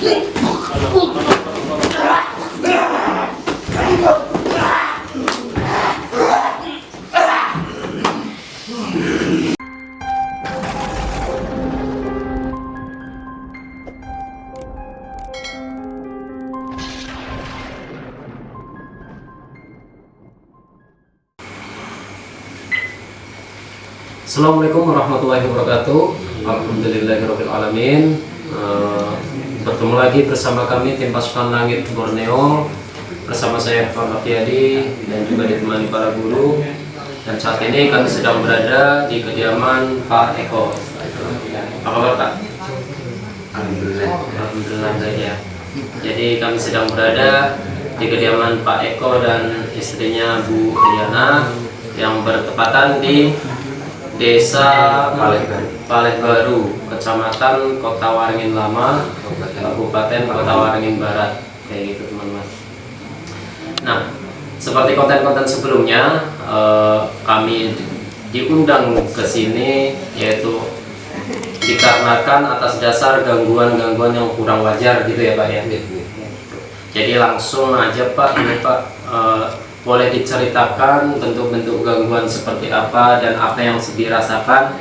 Assalamualaikum warahmatullahi wabarakatuh. Alhamdulillahirabbil alamin. Bertemu lagi bersama kami tim pasukan langit Borneo, bersama saya Pak Yadi dan juga ditemani para guru. Dan saat ini kami sedang berada di kediaman Pak Eko. Apa kabar Pak? Alhamdulillah ya. Jadi kami sedang berada di kediaman Pak Eko dan istrinya Bu Riana yang bertepatan di Desa Palehbaru, Kecamatan Kota Waringin Lama, Kabupaten Kota Waringin Barat, kayak gitu teman-teman. Nah, seperti konten-konten sebelumnya, kami diundang ke sini yaitu dikarenakan atas dasar gangguan-gangguan yang kurang wajar gitu ya Pak ya. Jadi langsung aja Pak, ini Pak, boleh diceritakan bentuk-bentuk gangguan seperti apa dan apa yang dirasakan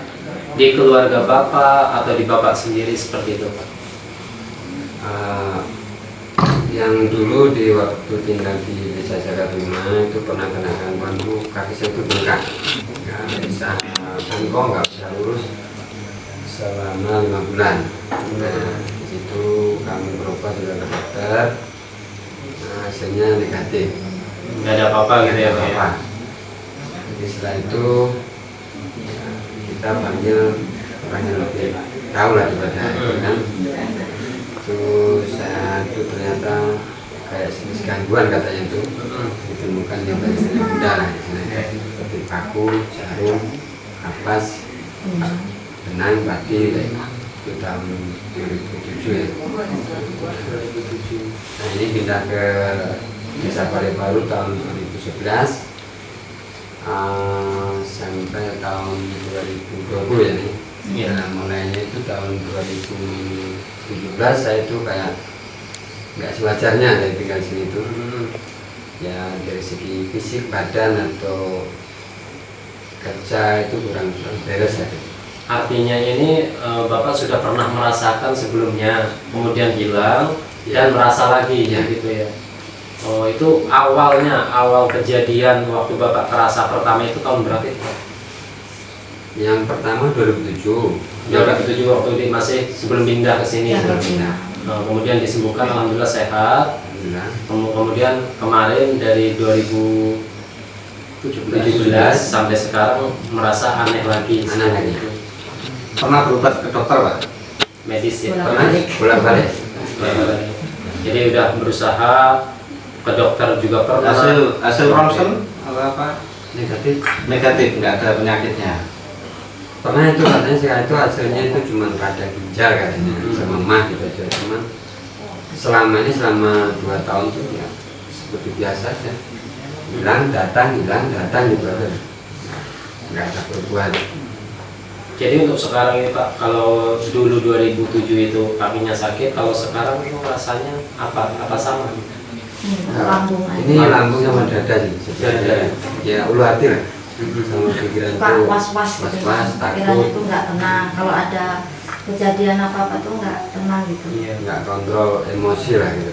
di keluarga Bapak atau di Bapak sendiri seperti itu Pak? Yang dulu di waktu tinggal di Desa Jakarta itu pernah kena gangguan tuh, kaki saya itu bengkak, nggak bisa bengkok, nggak bisa lurus selama 5 bulan. Nah, di situ kami berobat juga ke dokter, hasilnya negatif. Nggak ada apa-apa gitu ya Pak ya? Jadi setelah itu ya, kita panggil orang yang lebih tahu lah daripada itu kan. Terus saya itu ternyata kayak jenis gangguan katanya itu ditemukan di bagian bunda lah di sini, seperti paku, jarum, kapas, benang, padi. Itu tahun 2007 ya. Nah ini pindah ke Desa Palehbaru tahun 2011 sampai tahun 2020 ya nih. Nah, mulainya itu tahun 2017 saya itu kayak nggak sewajarnya dari tinggal sini itu. Ya dari segi fisik badan atau kerja itu kurang beres ya. Artinya ini Bapak sudah pernah merasakan sebelumnya, kemudian hilang dan merasa lagi ya gitu ya. Oh, itu awal kejadian waktu Bapak terasa pertama itu tahun berapa itu? Yang pertama 2007. 2007 waktu masih sebelum pindah ke sini. Ya, pindah. Nah, kemudian disembuhkan alhamdulillah sehat. Alhamdulillah. Kemudian kemarin dari 2017 sampai sekarang merasa aneh lagi. Pernah berobat ke dokter Pak? Medis ya. Bolak-balik. Jadi udah berusaha ke dokter juga pernah. Hasil ronsen apa? Negatif, nggak ada penyakitnya. Pernah itu katanya sih, itu hasilnya itu cuma pada ginjal katanya, sama mah gitu aja. Cuman selama 2 tahun itu ya seperti biasa aja, hilang datang gitu aja, nggak ada perubahan. Jadi untuk sekarang ini Pak, kalau dulu 2007 itu kakinya sakit, kalau sekarang itu rasanya apa sama? Lambung aja. Ini lambung sama dada sih sebenarnya. Ya ulu hati lah, sama pikiran Pak tuh was-was gitu. Pikirannya takut, tuh nggak tenang. Kalau ada kejadian apa-apa tuh nggak tenang gitu. Iya. nggak kontrol emosi lah gitu.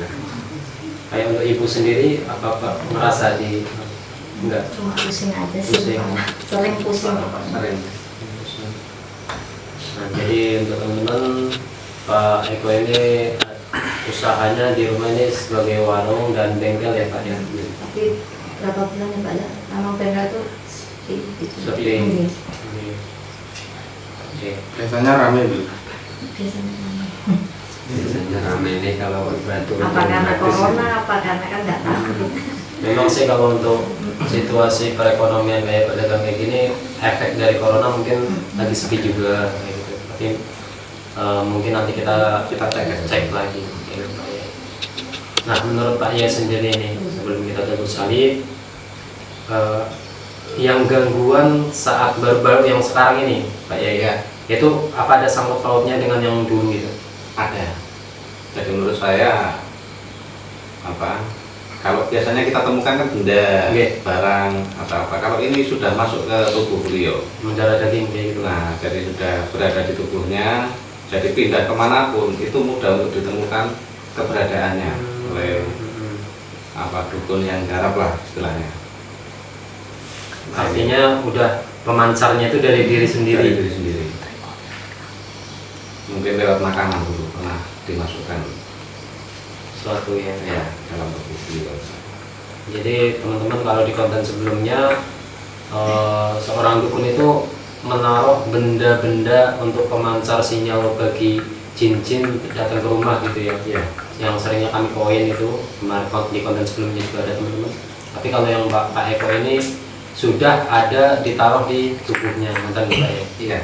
Kayak untuk ibu sendiri apa Pak merasa di enggak? Cuma pusing aja sih. Pusing. Sering pusing pokoknya. Sering. Nah, jadi untuk teman-teman Pak Eko ini usahanya di rumah ini sebagai warung dan bengkel ya Pak ya. Tapi berapa bulan ya Pak ya? Nama bengkel itu Sepi. Oke. Biasanya rame Bu. biasanya ramai. Biasanya rame nih kalau beratur. Apa karena corona? Apa karena kan nggak tahu. Memang sih kalau untuk situasi perekonomian kayak pedagang kayak gini, efek dari corona mungkin lagi sepi juga kayak gitu. Tapi mungkin nanti kita cek lagi. Nah, menurut Pak Yaya sendiri ini sebelum kita ke Gus Ali, yang gangguan saat baru-baru yang sekarang ini Pak Yaya, itu apa ada sangkut pautnya dengan yang dulu itu? Ada. Jadi menurut saya kalau biasanya kita temukan kan benda, Oke. barang atau apa. Kalau ini sudah masuk ke tubuh beliau, mendarah daging kayak gitu. nah jadi sudah berada di tubuhnya, jadi pindah kemanapun itu mudah untuk ditemukan keberadaannya oleh dukun yang garap lah istilahnya. Artinya udah pemancarnya itu dari diri Dari sendiri. diri sendiri. Mungkin lewat makanan dulu pernah dimasukkan Suatu yang ya dalam tubuh beliau. Jadi teman-teman kalau di konten sebelumnya seorang dukun itu menaruh benda-benda untuk pemancar sinyal bagi jin-jin datang ke rumah gitu ya. Ya. Yang seringnya kami koin itu kemarin di konten sebelumnya juga ada teman-teman. Tapi kalau yang Pak Eko ini sudah ada ditaruh di tubuhnya mantan Pak ya. Iya.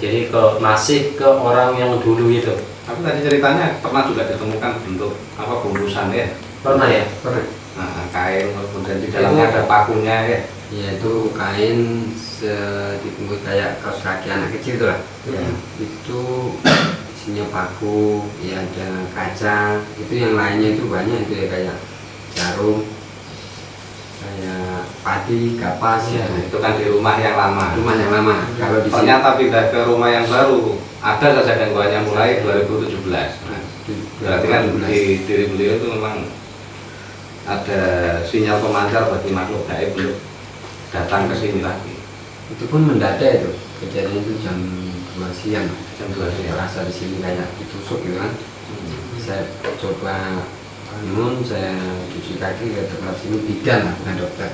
Jadi masih ke orang yang dulu itu. Tapi tadi ceritanya pernah juga ditemukan bentuk bungkusan ya. Pernah ya? Pernah. Nah, kain kemudian di dalamnya ada pakunya ya. Ya itu kain dibungkus kayak kaos kaki anak kecil itu lah. Ya. Itu isinya paku, ya ada kaca. Itu yang lainnya itu banyak itu ya kayak jarum, kayak padi, kapas. Iya. Ya. Itu kan di rumah yang lama. Rumah yang lama. Kalau di sini Ternyata pindah ke rumah yang baru ada saja gangguannya mulai 2017. Nah, berarti kan di diri beliau itu memang ada sinyal pemancar bagi makhluk gaib untuk datang ke sini lagi. itu pun mendadak itu. Kejadian itu jam 2 siang. Jam 2 siang. Terasa di sini kayak ditusuk gitu kan. Saya coba bangun, saya cuci kaki ke tempat sini, bidan lah bukan dokter.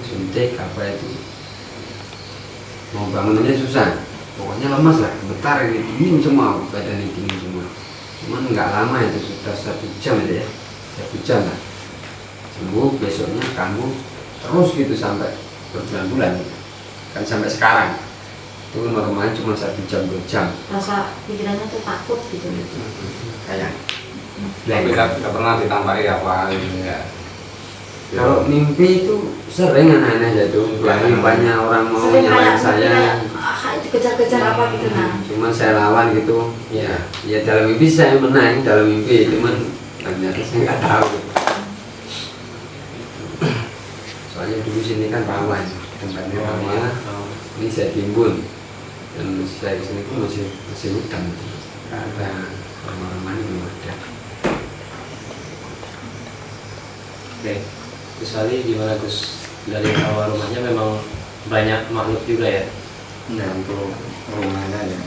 Suntik apa itu. Mau bangun aja susah. Pokoknya lemas lah, gemetar ini, dingin semua, badan ini dingin semua. Cuman nggak lama itu, sudah 1 jam aja ya, 1 jam lah. Sembuh, besoknya kambuh terus gitu sampai berbulan-bulan gitu. Kan sampai sekarang. Itu normalnya cuma 1 jam, 2 jam. Rasa pikirannya tuh takut gitu. Kayak Tapi nggak pernah ditambahi apa gitu ya. kalau mimpi itu sering aneh-aneh aja tuh. Lagi banyak orang mau Sering nyalain kayak saya. itu kejar-kejar apa gitu nah. Cuman saya lawan gitu. Ya dalam mimpi saya menang dalam mimpi, cuman ternyata saya nggak tahu. Soalnya dulu sini kan rawan, tempatnya rawan. Ini saya timbun dan saya kesini pun masih hutan. Nggak ada rumah-rumah ini belum ada. Oke. Gus Ali gimana Gus? Dari awal rumahnya memang banyak makhluk juga ya? Ya untuk rumahnya ya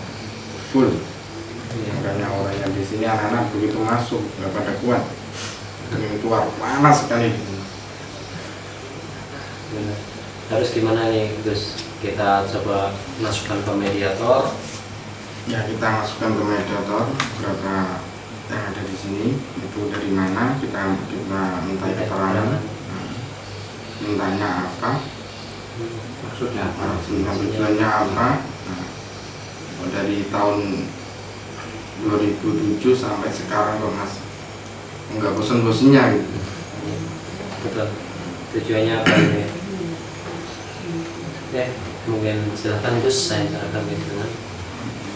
full. Makanya orang yang di sini anak-anak begitu masuk nggak pada kuat. Begitu keluar panas sekali. Benar. Harus gimana nih Gus? Kita coba masukkan ke mediator. Ya kita masukkan ke mediator berapa yang ada di sini itu dari mana kita minta keterangan, mintanya apa, Maksudnya tujuannya apa. Nah, dari tahun 2007 sampai sekarang kok mas nggak bosan-bosannya gitu. Betul. Tujuannya apa ini? Oke, mungkin silakan Gus, saya sarankan gitu kan.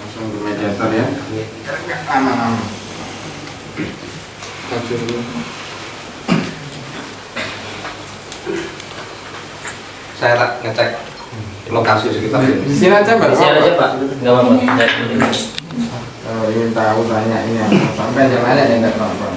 Langsung ke mediator ya. Oke. Aman-aman. Maju dulu. saya tak ngecek lokasi sekitar Di ini. sini aja Pak. Di sini aja Pak, nggak apa-apa. Kalau ingin tahu tanya ini sampai yang lain ya nggak apa-apa.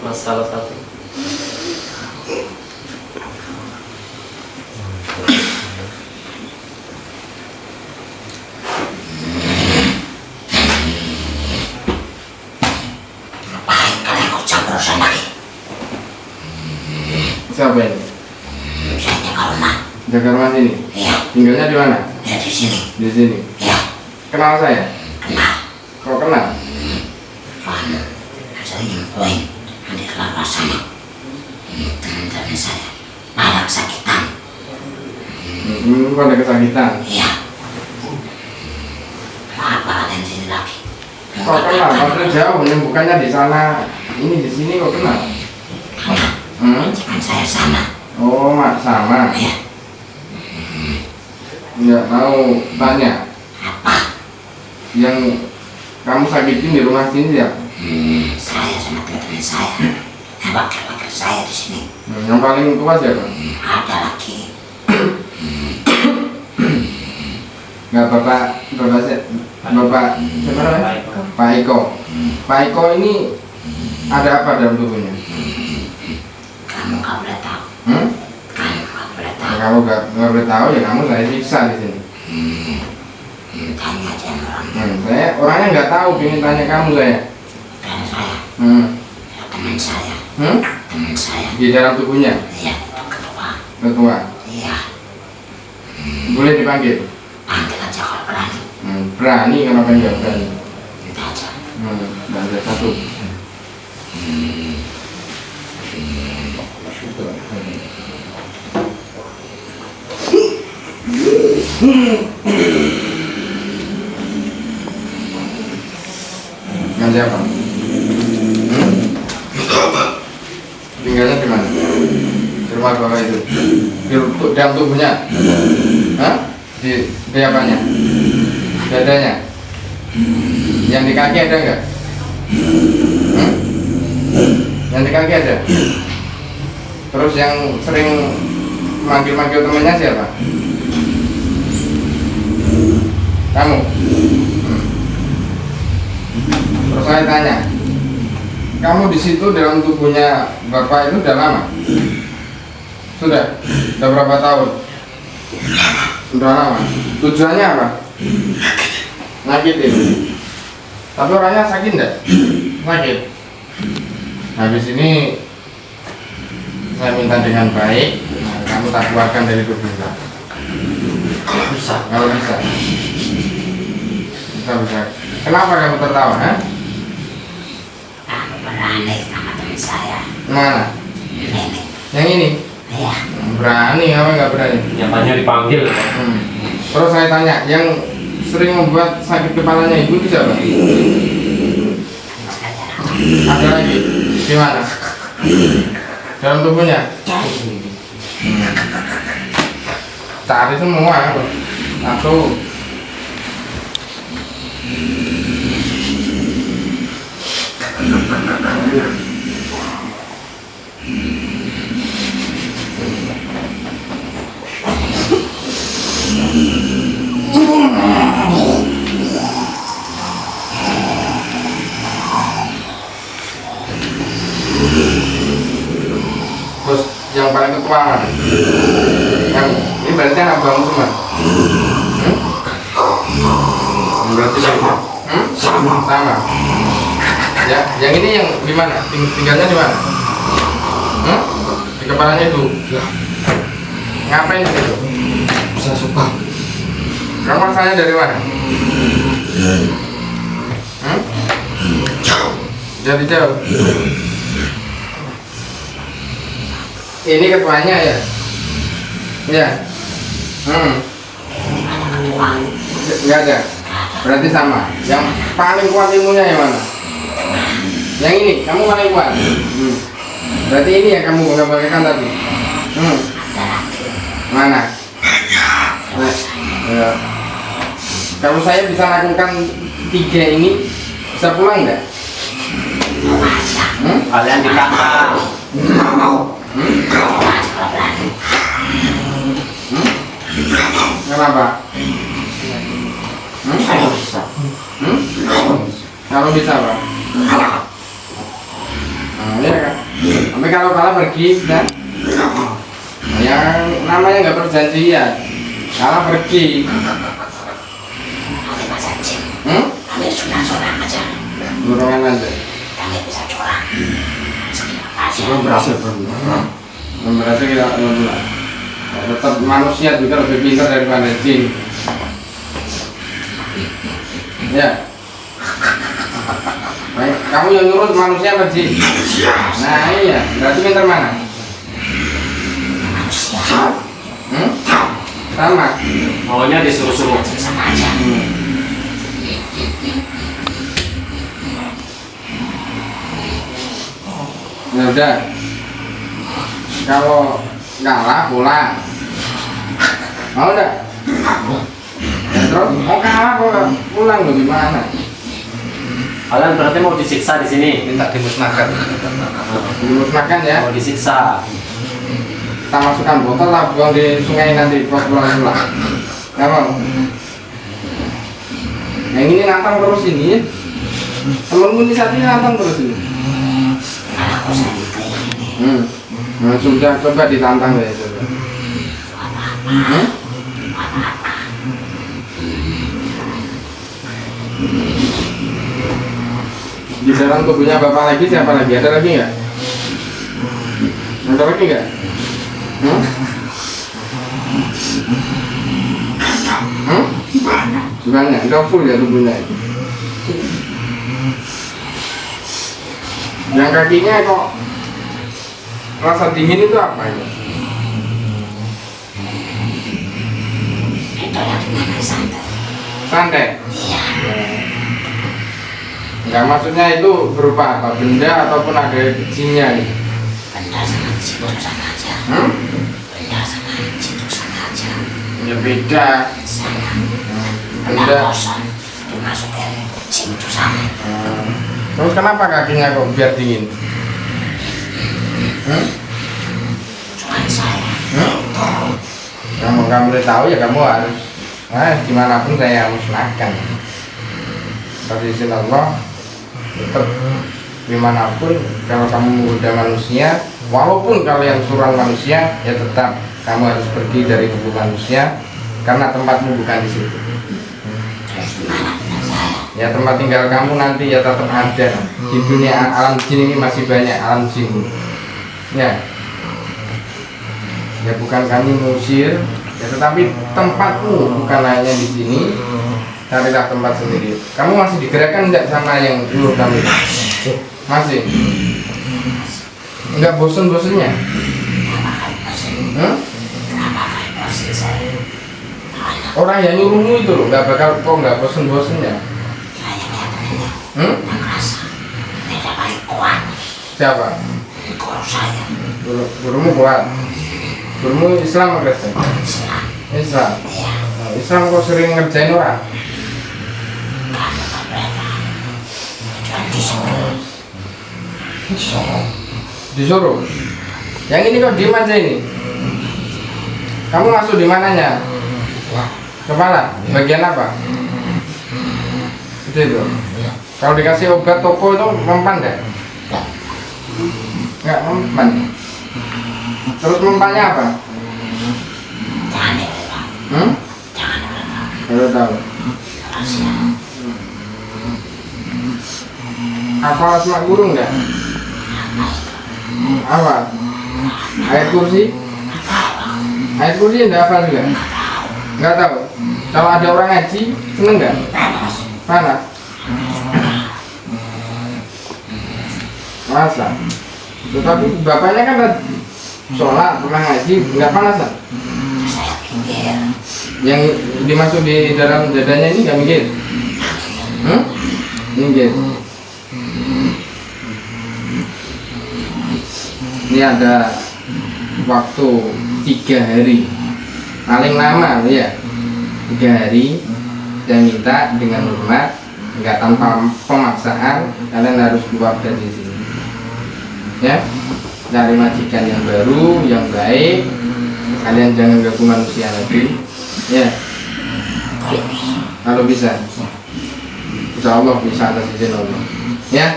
Masalah satu. Siapa ini? Saya jaga rumah. Jaga rumah sini. Iya, Tinggalnya di mana? ya di sini. Di sini. Ya, Kenal saya? kenal. Kau kenal? Soalnya saya nyempoin nanti keluar sana. Teman-teman saya ada kesakitan. Temen kau ada kesakitan. Iya. Kenapa ada di sini lagi? Kok kenal? Maksudnya jauh, bukannya di sana, ini di sini kok kenal? Jangan saya sama. Oh, mak sama. Ya. Nggak mau tanya. Apa? Yang kamu sakitin di rumah sini ya? Saya sama teman-teman saya. Wakil-wakil saya di sini. Yang paling tua siapa? Ada lagi. Nggak bapak siapa namanya? Pak Eko. Pak Eko ini ada apa dalam tubuhnya? Kamu nggak boleh tahu. Kamu nggak boleh tahu. Kamu nggak boleh tahu ya, kamu saya siksa di sini. Tanya aja sama orang. Saya orangnya nggak tahu, pengen tanya kamu saya. Dan saya, teman saya, teman saya. Di dalam tubuhnya Iya, itu ketua. ketua. Iya, Boleh dipanggil? panggil aja kalau berani. Berani, kenapa nggak berani? Kita aja. Nggak ada satu. Dengan siapa? Tinggalnya di mana? Di rumah bapak itu? Di dalam tubuhnya? Hah? Di apanya? Dadanya? Yang di kaki ada nggak? Yang di kaki ada? Terus yang sering manggil-manggil temennya siapa? Kamu? Terus saya tanya, kamu di situ dalam tubuhnya bapak itu udah lama? Sudah berapa tahun? Udah lama. Tujuannya apa? Nyakitin. Tapi orangnya sakit enggak? Sakit. Habis ini saya minta dengan baik, kamu tak keluarkan dari tubuh kita. Kalau bisa. Bisa. Kenapa kamu tertawa? Kamu berani sama teman saya. Mana? Ini. Yang ini? Iya. Berani apa nggak berani? Nyatanya dipanggil. Terus saya tanya, yang sering membuat sakit kepalanya ibu itu siapa? Ada lagi? Gimana? Dalam tubuhnya? Cari semua. Satu. Terus yang paling ketua mana? Yang ini berarti anak buahmu semua? Berarti sama? Sama. Ya, yang ini yang di mana? Tinggalnya di mana? Di kepalanya itu. Ngapain di situ? Saya suka. Kamu asalnya dari mana? Dari jauh. Ini ketuanya ya? Ya. Enggak ada. Berarti sama. Yang paling kuat ilmunya yang mana? Yang ini, kamu paling kuat. Berarti ini yang kamu bagikan tadi. Mana? Nah, ya. Kalau saya bisa lakukan 3 ini, bisa pulang nggak? Kalian di kamar. Kenapa? Kalau bisa Pak. Ya kan. Tapi kalau kalah pergi kan? Yang namanya nggak perjanjian. Kalah pergi. Kami curang aja. Dorongan aja. Kami bisa curang. Belum berhasil belum berhasil kita pulang. Tetap manusia juga lebih pintar daripada jin. Ya. Baik, kamu yang nurut manusia apa jin? Nah iya, berarti pintar mana? Sama. Maunya disuruh-suruh. Sama aja. Ya udah. Kalau kalah pulang. Mau enggak? Ya, terus mau kalah kok pulang lo gimana? Kalian berarti mau disiksa di sini. Minta dimusnahkan. Dimusnahkan ya. Mau disiksa. Kita masukkan botol lah buang di sungai nanti pas pulang. Nggak mau. Yang ini nantang terus ini. Temenmu ini satu nantang terus ini. Aku santai. Nah, sudah coba ditantang deh coba. Di dalam tubuhnya bapak lagi siapa lagi? Ada lagi nggak? Ada lagi nggak? Banyak, nggak full ya tubuhnya. Yang kakinya kok rasa dingin itu apa ya? Itu yang dengan santai. Santai. Enggak, maksudnya itu berupa apa? Benda ataupun ada jinnya nih? Benda sama situ sama aja. Benda sama situ sama aja. Ya beda. Sama. Benda. Benda kosong dimasukin situ sama. Terus kenapa kakinya kok biar dingin? Cuman saya. Kamu boleh tahu ya kamu harus. Dimanapun saya musnahkan. Tapi izin Allah tetap dimanapun kalau kamu menggoda manusia, walaupun kalian suruh manusia, ya tetap kamu harus pergi dari tubuh manusia karena tempatmu bukan di situ. Ya tempat tinggal kamu nanti ya tetap ada di dunia alam jin ini, masih banyak alam jin. Ya, ya bukan kami mengusir, ya tetapi tempatmu bukan hanya di sini. Carilah tempat sendiri. Kamu masih digerakkan enggak sama yang dulu kami? Masih? Enggak bosen-bosennya? Orang yang nyuruhmu itu loh, enggak bakal kok enggak bosen-bosennya? Tidak baik kuat. Siapa? Guru saya. Gurumu kuat? Gurumu Islam atau Kristen? Islam. Islam? Nah, Islam kok sering ngerjain orang? Disuruh. Yang ini kok diem aja ini? Kamu masuk di mananya? Kepala. Bagian apa? Itu. Kalau dikasih obat toko itu mempan deh? Enggak mempan. Terus mempannya apa? Jangan dilupa. Jangan dilupa. Baru tahu. Rahasia. Apa asma guru enggak? Apa? Ayat kursi? Ayat kursi enggak hafal juga? Enggak tahu. Kalau ada orang ngaji, seneng enggak? Panas. Masa? Tetapi bapaknya kan sholat, pernah ngaji, enggak panasan? Saya pinggir. Yang dimasuk di dalam dadanya ini enggak minggir? Minggir. Ini ada waktu 3 hari, paling lama ya 3 hari, dan minta dengan hormat, nggak tanpa pemaksaan, kalian harus keluar dari sini ya, cari majikan yang baru, yang baik, kalian jangan ganggu manusia lagi ya, kalau bisa. Insya Allah bisa atas izin Allah ya.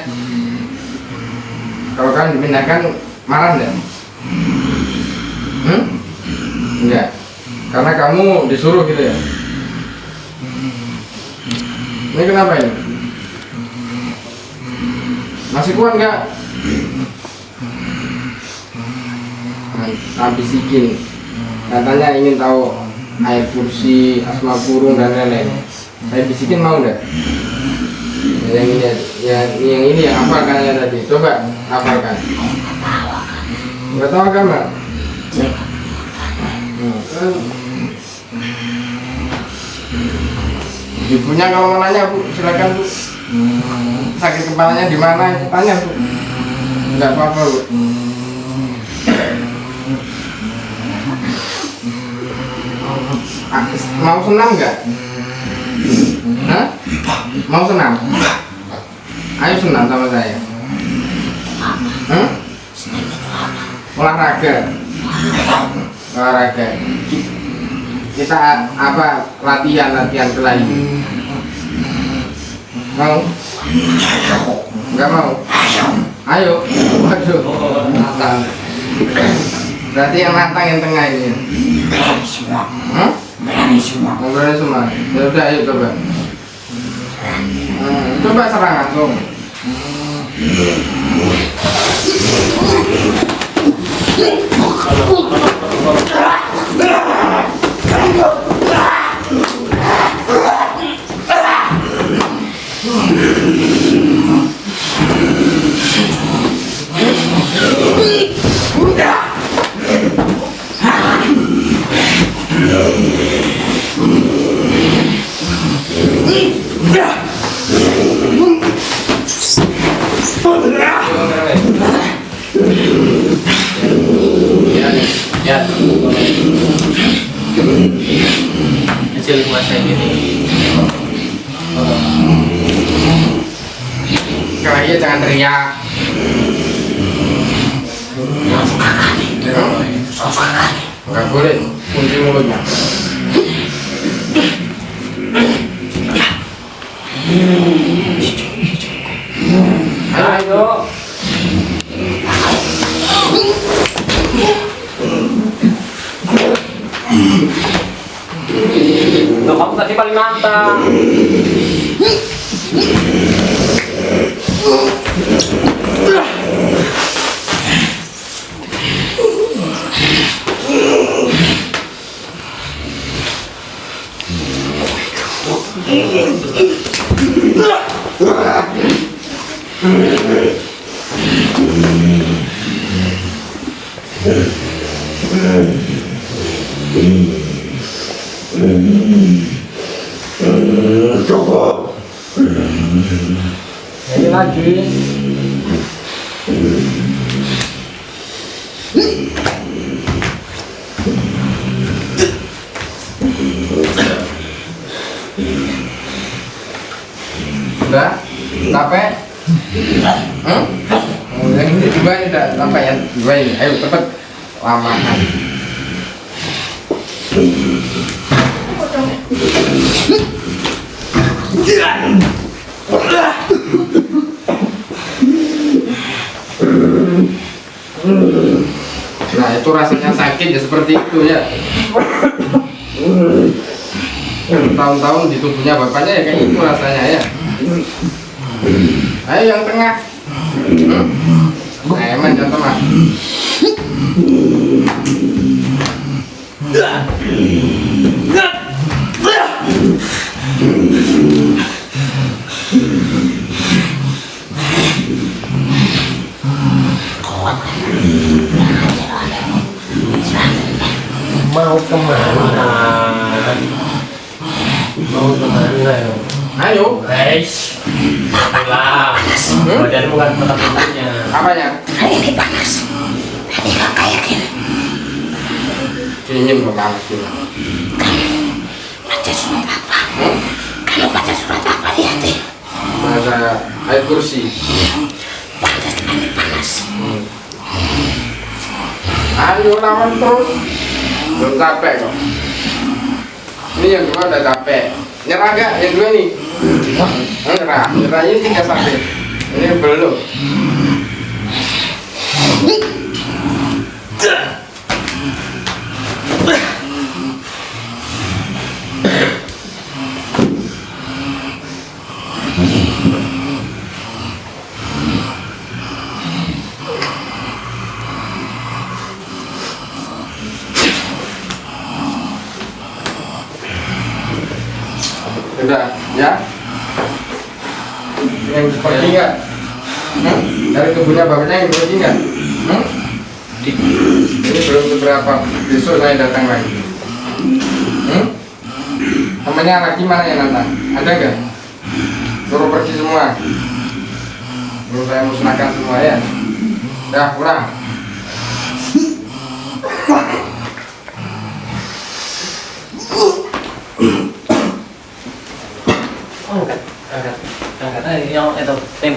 Kalau kalian dipindahkan, marah enggak? Enggak. Karena kamu disuruh gitu ya. Ini kenapa ini? Masih kuat enggak? Tak bisikin. Katanya ingin tahu ayat kursi, asma burung dan lain-lain. Saya bisikin mau enggak? Yang ini yang hafalkannya tadi. Coba hafalkan. Enggak tahu agama. Ibunya kalau mau nanya Bu, silakan Bu. Sakit kepalanya di mana? Tanya Bu. Enggak apa-apa, Bu. Mau senam nggak? Hah? Mau senam? Ayo senam sama saya. Hah? Olahraga. Olahraga. Kita apa? Latihan kelahi. Mau? Enggak mau? Ayo. Waduh. Nantang. Berarti yang nantang yang tengah ini. Hah? Berani semua. Berani semua. Ya udah, ayo coba. Coba serang langsung. Ya. Kecil kuasa gini. Kalian jangan teriak. Enggak boleh. Kunci mulutnya. Ayo. Loh, kamu tadi paling nantang. Ini lagi. Udah? Capek? Yang ini dua ini udah sampai ya. Dua ini. Ayo cepet. Lamakan. Nah itu rasanya sakit ya seperti itu ya. Tahun-tahun di tubuhnya bapaknya ya kayak itu rasanya ya. Ayo yang tengah. Nah emang yang tengah. Mau kemana? Mau kemana? Ayo. Guys, pulang. Badanmu kan tetap punya. Apanya? Hari ini panas. Hari nggak kayak gini. Dingin kok panas ini. Baca surat apa? Kalau baca surat apa di hati? Masa air kursi. Baca teman panas. Ayo lawan terus. Belum capek kok. Ini yang dua udah capek. Nyerah gak yang dua ini? Nyerah. Nyerah ini tidak sakit. Ini belum. Sudah, ya? Yang pergi nggak? Dari kebunnya bapaknya yang pergi nggak? Ini belum seberapa. Besok saya datang lagi. Temannya lagi mana yang nantang? Ada nggak? Suruh pergi semua. Belum saya musnahkan semua ya. Udah pulang. Oh, angkat aja yang itu tim.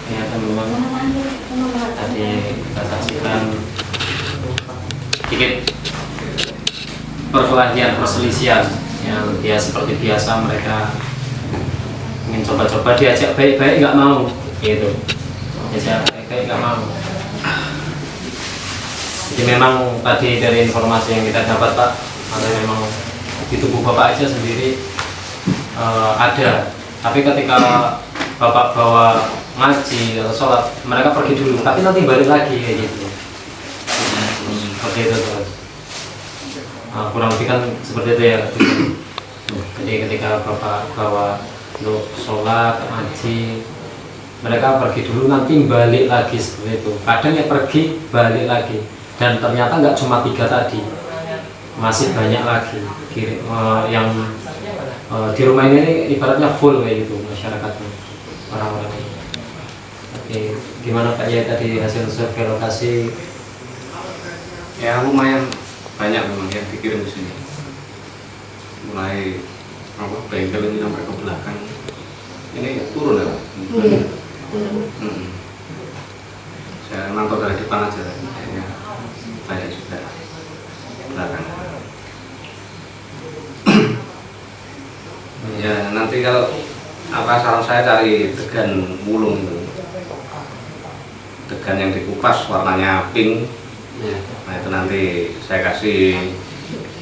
Ya teman-teman, tadi kita saksikan sedikit perkelahian perselisihan yang dia seperti biasa mereka ingin coba-coba, diajak baik-baik nggak mau gitu, diajak baik-baik nggak mau. Jadi memang tadi dari informasi yang kita dapat Pak, ada memang di tubuh Bapak aja sendiri ada, tapi ketika Bapak bawa ngaji atau sholat, mereka pergi dulu, tapi nanti balik lagi kayak gitu. Seperti itu terus. Kurang lebih kan seperti itu ya. Jadi ketika Bapak bawa untuk sholat, ngaji, mereka pergi dulu, nanti balik lagi seperti itu. Kadang ya pergi, balik lagi. Dan ternyata nggak cuma 3 tadi, masih banyak lagi yang di rumah ini ibaratnya full kayak gitu masyarakatnya, orang-orang ini. Oke, gimana Pak ya tadi hasil survei lokasi? Ya lumayan banyak memang yang dikirim ke sini. Mulai bengkel ini sampai ke belakang. Ini turun ya Pak? Iya. Saya mantau dari depan aja, kayaknya banyak juga belakang. Ya nanti kalau saran saya cari degan mulung itu, degan yang dikupas warnanya pink. Nah itu nanti saya kasih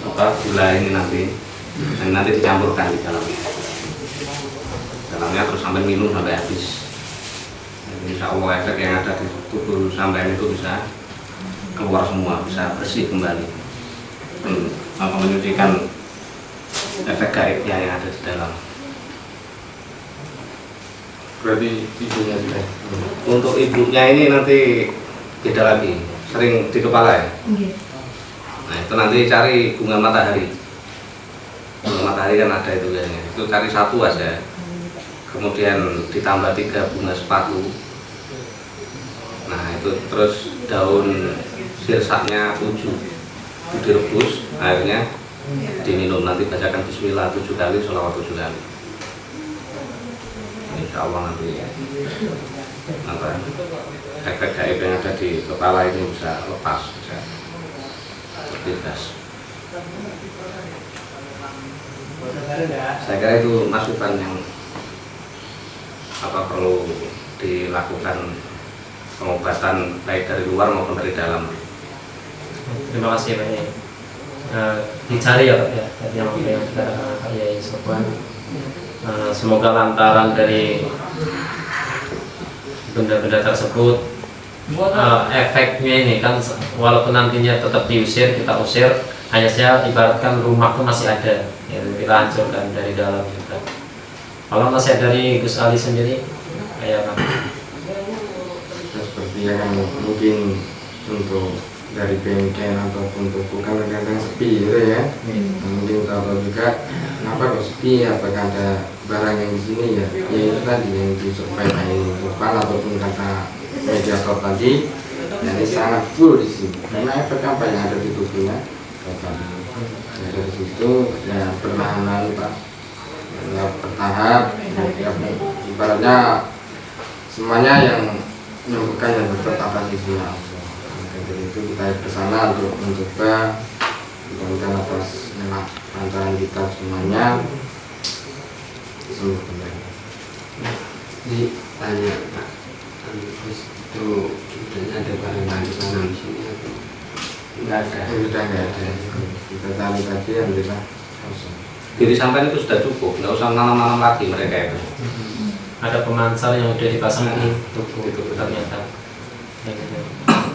gula ini nanti, dan nanti dicampurkan di dalamnya terus sampai minum sampai habis. Jadi insya Allah efek yang ada di tubuh sampai itu bisa keluar semua, bisa bersih kembali, menyucikan efek gaibnya yang ada di dalam. Berarti ibunya juga. Untuk ibunya ini nanti beda lagi, sering di kepala ya. Nah itu nanti cari bunga matahari. Bunga matahari kan ada itu kayaknya. Itu cari 1 aja. Kemudian ditambah 3 bunga sepatu. Nah itu terus daun sirsaknya 7 itu direbus, airnya diminum, nanti bacakan bismillah 7 kali, sholawat 7 kali. Insya Allah nanti efek gaib yang ada di kepala ini bisa lepas, bisa bebas. Saya kira itu masukan yang perlu dilakukan pengobatan baik dari luar maupun dari dalam. Terima kasih Pak Yai. Dicari ya Pak ya, yang dikatakan Pak Yai Sofwan. Semoga lantaran dari benda-benda tersebut efeknya ini kan, walaupun nantinya tetap diusir, kita usir, hanya saja ibaratkan rumah itu masih ada, ya, kita hancurkan dari dalam juga. Kalau masih dari Gus Ali sendiri kayak apa? Seperti yang mungkin untuk dari bengkel ataupun toko kan kadang-kadang sepi gitu ya. Mungkin tahu juga kenapa kok sepi, apakah ada barang yang di sini ya. Ya itu tadi yang disurveikan bukan, ataupun kata mediator tadi, jadi sangat full di sini. Karena efek apa yang ada di tubuhnya? Ya, dari situ ya perlahan Pak, ya bertahap, ya, ibaratnya semuanya yang menyembuhkan yang tetap atas isinya. Dari itu kita ke sana untuk mencoba, mudah-mudahan atas lantaran kita semuanya sembuh kembali. Ini tanya Pak, terus itu sebenarnya ada barang sana di sini atau Enggak ada. Sudah nggak ada. Kita cari tadi alhamdulillah kosong. Diri sampai itu sudah cukup, nggak usah nanam-nanam lagi mereka itu. Ada pemansar yang udah dipasang di tubuh itu ternyata.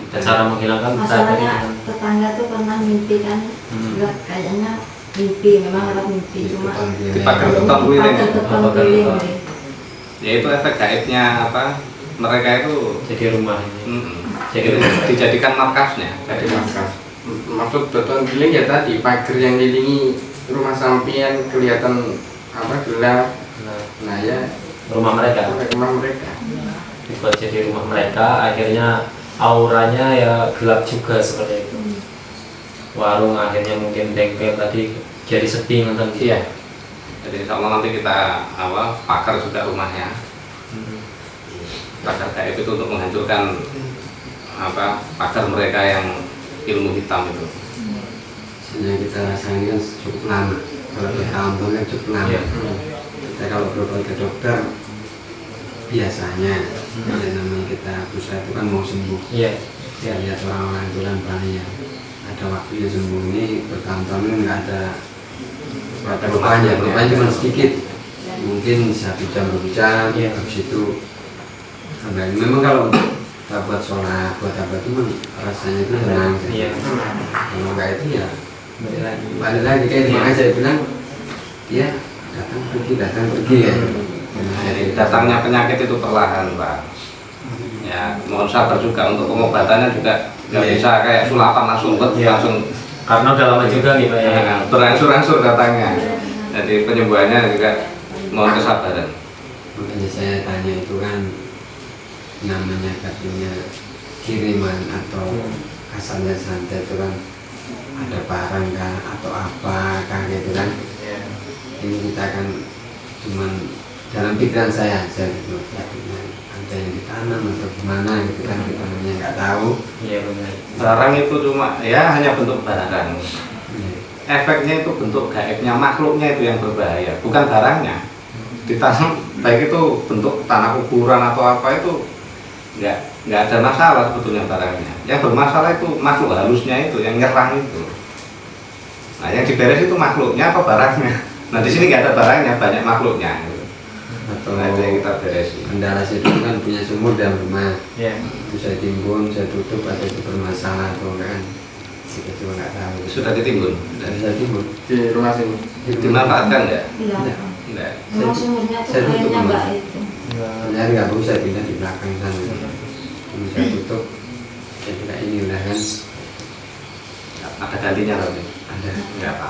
Dan cara menghilangkan Masalahnya tetangga tuh pernah mimpi kan, juga kayaknya mimpi, memang ada mimpi, cuma Dipakai keton wiling. keton wiling. Ya itu efek gaibnya mereka itu Jadi rumah ini. jadi dijadikan markasnya. Jadi markas. Maksud beton giling ya tadi pagar yang ngelilingi rumah sampian kelihatan apa gelap. Nah, Nah ya rumah mereka rumah mereka. dibuat jadi rumah mereka, akhirnya auranya ya gelap juga seperti itu. Warung akhirnya mungkin bengkel tadi jadi sepi nonton. Iya. Jadi insya Allah nanti kita pakar juga rumahnya. Pakar gaib itu untuk menghancurkan pakar mereka yang ilmu hitam itu. Yang kita rasain kan cukup lama. Kalau bertahun-tahun kan cukup lama. Iya. Kita kalau berobat ke dokter biasanya yang namanya kita berusaha itu kan mau sembuh. Iya. Ya lihat orang-orang itu kan banyak. Ada waktunya sembuh, ini bertahun-tahun ini nggak ada rupanya cuma sedikit. Mungkin 1 jam 2 jam. Iya. Habis itu sampai memang kalau untuk buat sholat buat apa itu memang rasanya itu tenang. Iya. Kalau nggak itu ya Balik lagi. balik lagi kayak itu. Makanya saya bilang ya datang pergi ya. Jadi datangnya penyakit itu perlahan, Pak. Ya, mohon sabar juga untuk pengobatannya juga nggak Iya. bisa kayak sulapan langsung Iya. langsung Karena udah lama juga nih Pak ya. berangsur-angsur datangnya. Jadi penyembuhannya juga mohon kesabaran. Makanya saya tanya itu kan namanya katanya kiriman atau asalnya santai itu kan ada barang kan atau apa kan gitu kan. Ini kita kan cuman dalam pikiran saya aja gitu, ada yang ditanam atau gimana gitu kan, kita namanya nggak tahu. Iya benar. Barang itu cuma ya hanya bentuk barang. Iya. Efeknya itu bentuk gaibnya, makhluknya itu yang berbahaya, bukan barangnya. Ditanam baik itu bentuk tanah kuburan atau apa itu nggak ada masalah sebetulnya barangnya. Yang bermasalah itu makhluk halusnya itu yang nyerang itu. Nah yang diberes itu makhluknya apa barangnya. Nah di sini nggak ada barangnya, banyak makhluknya. Atau Nah itu yang kita beresin. kendala saya itu kan punya sumur dalam rumah, Iya. itu saya timbun, saya tutup atau itu bermasalah atau enggak kan, kita cuma nggak tahu. Sudah ditimbun. Dari saya timbun, Di rumah sini. Dimanfaatkan nggak? Iya. Enggak. Memang sumurnya tuh saya tutup airnya rumah. nggak itu. saya nggak mau, saya pindah di belakang sana, ini saya tutup, saya kira ini udah kan Ada gantinya tapi ada nggak apa.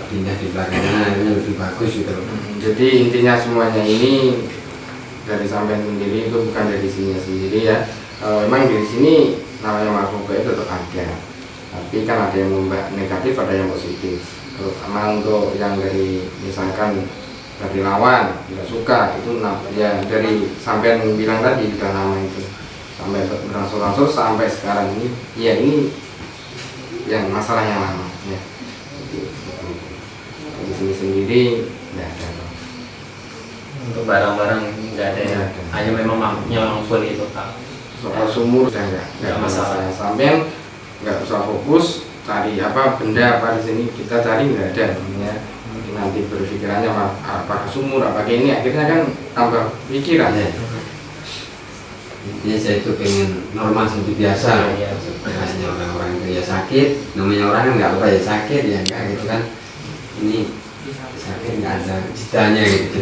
pindah di belakang sana, ini lebih bagus gitu loh. Jadi intinya semuanya ini dari sampean sendiri itu bukan dari sini sendiri ya. Memang di sini namanya makhluk gaib tetap ada. Tapi kan ada yang negatif, ada yang positif. Terutama untuk yang dari misalkan dari lawan tidak suka itu ya dari sampean bilang tadi sudah lama itu sampai berangsur-angsur sampai sekarang ini ya ini yang masalah yang lama ya. Di sini sendiri tidak ada. Untuk barang-barang nggak ada ya. Nggak ada. Hanya memang makhluknya langsung itu Pak. Soal sumur saya nggak Nggak masalah. sampean nggak usah fokus cari apa benda apa di sini, kita cari nggak ada namanya. Nanti berpikirannya apa sumur apa kayak ini akhirnya kan tambah pikiran ya. Intinya saya itu pengen normal seperti biasa. Iya. Hanya orang-orang itu ya sakit, namanya orang kan nggak apa ya sakit ya nggak gitu kan. Ini sakit nggak ada ceritanya gitu.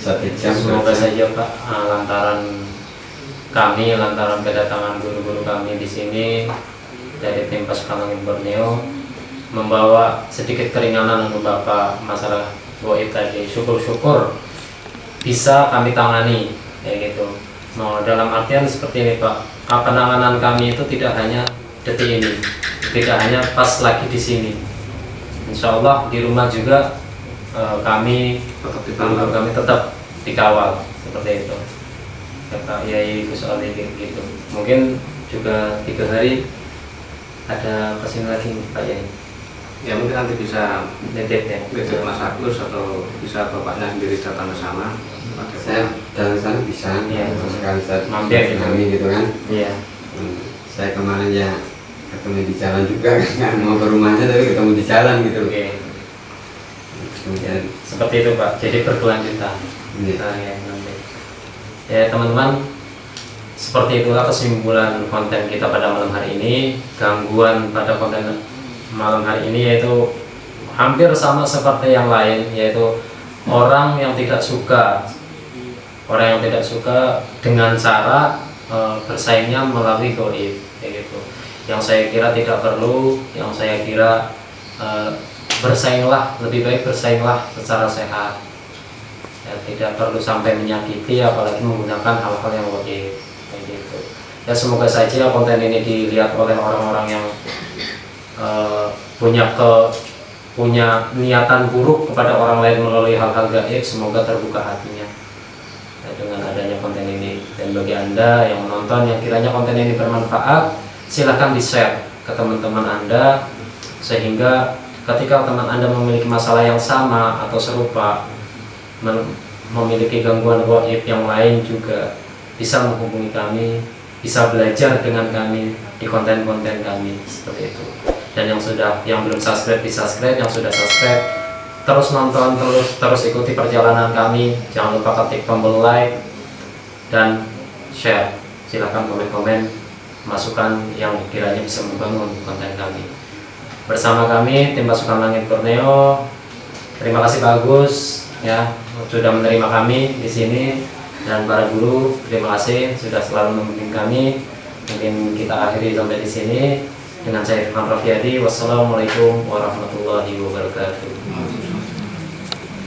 1 jam. Semoga saja Pak, lantaran kedatangan guru-guru kami di sini dari tim Pasukan Langit Borneo membawa sedikit keringanan untuk Bapak masalah goib tadi. Syukur-syukur bisa kami tangani kayak gitu. Nah, dalam artian seperti ini Pak, penanganan kami itu tidak hanya detik ini, tidak hanya pas lagi di sini. Insya Allah di rumah juga kami Tetap guru kami tetap dikawal seperti itu. Kata Yai Gus Ali gitu. Mungkin juga 3 hari ada kesini lagi Pak Yai. Ya mungkin nanti bisa Nitip ya. visit Mas Agus atau bisa bapaknya sendiri datang ke sana. Saya jalan sana bisa, Iya. sekali saat Mampir gitu. kami gitu kan. Iya. Saya kemarin ya ketemu di jalan juga, nggak mau ke rumahnya tapi ketemu di jalan gitu. Oke. Kemudian Seperti itu Pak. Jadi berkelanjutan. ini Ya, nanti. Ya teman-teman, seperti itulah kesimpulan konten kita pada malam hari ini. Gangguan pada konten malam hari ini yaitu hampir sama seperti yang lain, yaitu orang yang tidak suka orang yang tidak suka dengan cara bersaingnya melalui goib kayak gitu. Yang saya kira tidak perlu, yang saya kira bersainglah, lebih baik bersainglah secara sehat ya, tidak perlu sampai menyakiti apalagi menggunakan hal-hal yang goib kayak gitu ya. Semoga saja konten ini dilihat oleh orang-orang yang punya niatan buruk kepada orang lain melalui hal-hal gaib. Semoga terbuka hatinya ya, dengan adanya konten ini. Dan bagi Anda yang menonton yang kiranya konten ini bermanfaat, silahkan di-share ke teman-teman Anda, sehingga ketika teman Anda memiliki masalah yang sama atau serupa, memiliki gangguan gaib yang lain juga bisa menghubungi kami, bisa belajar dengan kami di konten-konten kami seperti itu. Dan yang belum subscribe di subscribe, yang sudah subscribe terus nonton, terus ikuti perjalanan kami. Jangan lupa ketik tombol like dan share. Silahkan komen-komen masukan yang kiranya bisa membangun konten kami. Bersama kami tim Pasukan Langit Borneo. Terima kasih Pak Agus ya sudah menerima kami di sini, dan para guru terima kasih sudah selalu membimbing kami. Mungkin kita akhiri sampai di sini dengan saya Irfan Raffiadi. Wassalamualaikum warahmatullahi wabarakatuh.